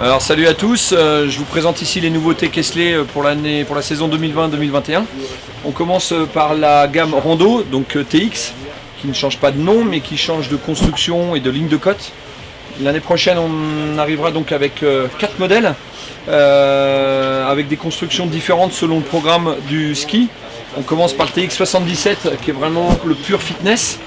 Alors salut à tous, je vous présente ici les nouveautés Kesley pour la saison 2020-2021. On commence par la gamme Rondo, donc TX, qui ne change pas de nom mais qui change de construction et de ligne de cote. L'année prochaine on arrivera donc avec 4 modèles, avec des constructions différentes selon le programme du ski. On commence par le TX77 qui est vraiment le pur fitness.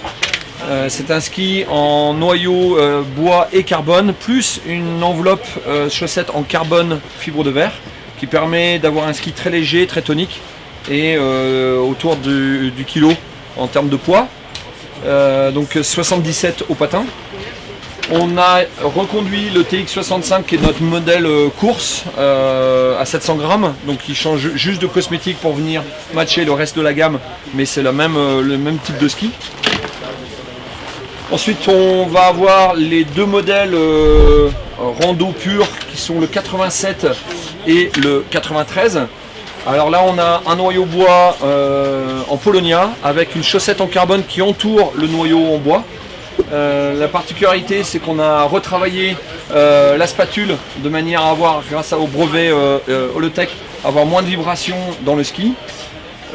C'est un ski en noyau bois et carbone, plus une enveloppe chaussette en carbone fibre de verre, qui permet d'avoir un ski très léger, très tonique, et autour du kilo en termes de poids. Donc 77 au patin. On a reconduit le TX65 qui est notre modèle course à 700 grammes, donc il change juste de cosmétique pour venir matcher le reste de la gamme, mais c'est le même type de ski. Ensuite on va avoir les deux modèles rando pur qui sont le 87 et le 93. Alors là on a un noyau bois en Polonia avec une chaussette en carbone qui entoure le noyau en bois. La particularité c'est qu'on a retravaillé la spatule de manière à avoir, grâce au brevet Holotech, avoir moins de vibrations dans le ski.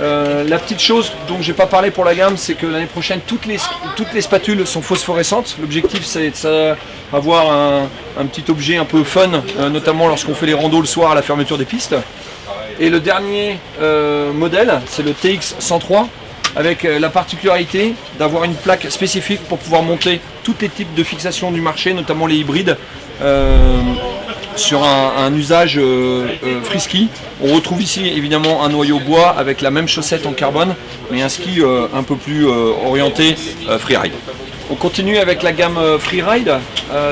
La petite chose dont j'ai pas parlé pour la gamme, c'est que l'année prochaine toutes les spatules sont phosphorescentes. L'objectif c'est d'avoir un petit objet un peu fun, notamment lorsqu'on fait les randos le soir à la fermeture des pistes. Et le dernier modèle, c'est le TX103, avec la particularité d'avoir une plaque spécifique pour pouvoir monter tous les types de fixations du marché, notamment les hybrides, sur un usage free-ski. On retrouve ici évidemment un noyau bois avec la même chaussette en carbone, mais un ski un peu plus orienté freeride. On continue avec la gamme freeride.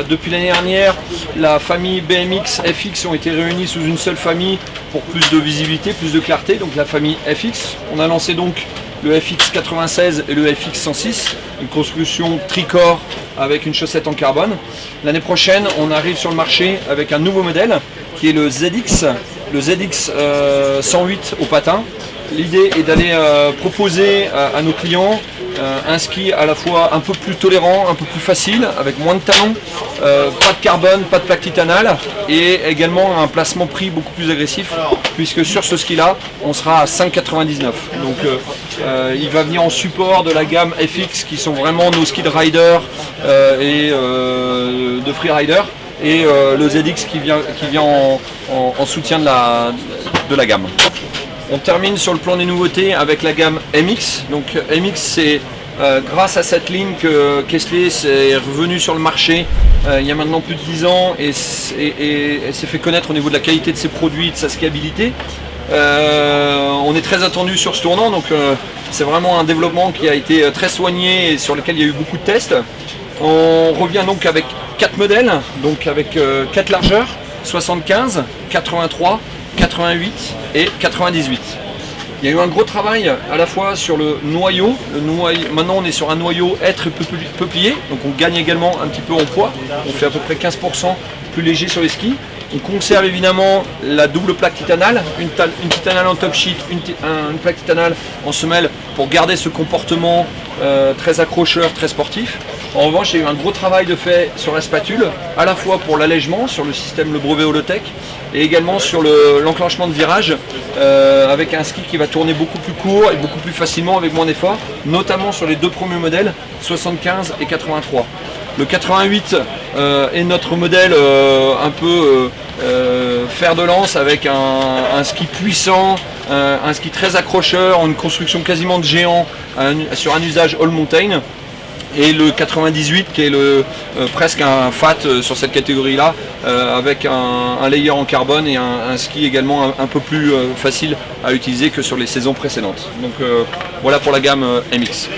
Depuis l'année dernière, la famille BMX, FX ont été réunies sous une seule famille pour plus de visibilité, plus de clarté, donc la famille FX. On a lancé donc le FX96 et le FX106, une construction tricorps avec une chaussette en carbone. L'année prochaine, on arrive sur le marché avec un nouveau modèle qui est le ZX 108 au patin. L'idée est d'aller proposer à nos clients un ski à la fois un peu plus tolérant, un peu plus facile, avec moins de talons, pas de carbone, pas de plaque titanale, et également un placement prix beaucoup plus agressif, puisque sur ce ski là on sera à 5,99. Donc il va venir en support de la gamme FX qui sont vraiment nos skis de rider et de freerider, et le ZX qui vient en soutien de la gamme. On termine sur le plan des nouveautés avec la gamme MX. Donc MX, c'est grâce à cette ligne que Kesley est revenu sur le marché il y a maintenant plus de 10 ans et s'est fait connaître au niveau de la qualité de ses produits et de sa skiabilité. On est très attendu sur ce tournant, donc c'est vraiment un développement qui a été très soigné et sur lequel il y a eu beaucoup de tests. On revient donc avec 4 modèles, donc avec 4 largeurs, 75, 83, 88 et 98. Il y a eu un gros travail à la fois sur le noyau. Maintenant on est sur un noyau hêtre peuplier, donc on gagne également un petit peu en poids. On fait à peu près 15% plus léger sur les skis. On conserve évidemment la double plaque titanale, une titanale en top sheet, une plaque titanale en semelle pour garder ce comportement très accrocheur, très sportif. En revanche, il y a eu un gros travail de fait sur la spatule, à la fois pour l'allègement, sur le système le brevet Holotech, et également sur l'enclenchement de virage, avec un ski qui va tourner beaucoup plus court et beaucoup plus facilement avec moins d'efforts, notamment sur les deux premiers modèles, 75 et 83. Le 88 est notre modèle un peu fer de lance, avec un ski puissant, un ski très accrocheur, une construction quasiment de géant sur un usage all mountain. Et le 98 qui est presque un fat sur cette catégorie là, avec un layer en carbone et un ski également un peu plus facile à utiliser que sur les saisons précédentes. Donc voilà pour la gamme MX.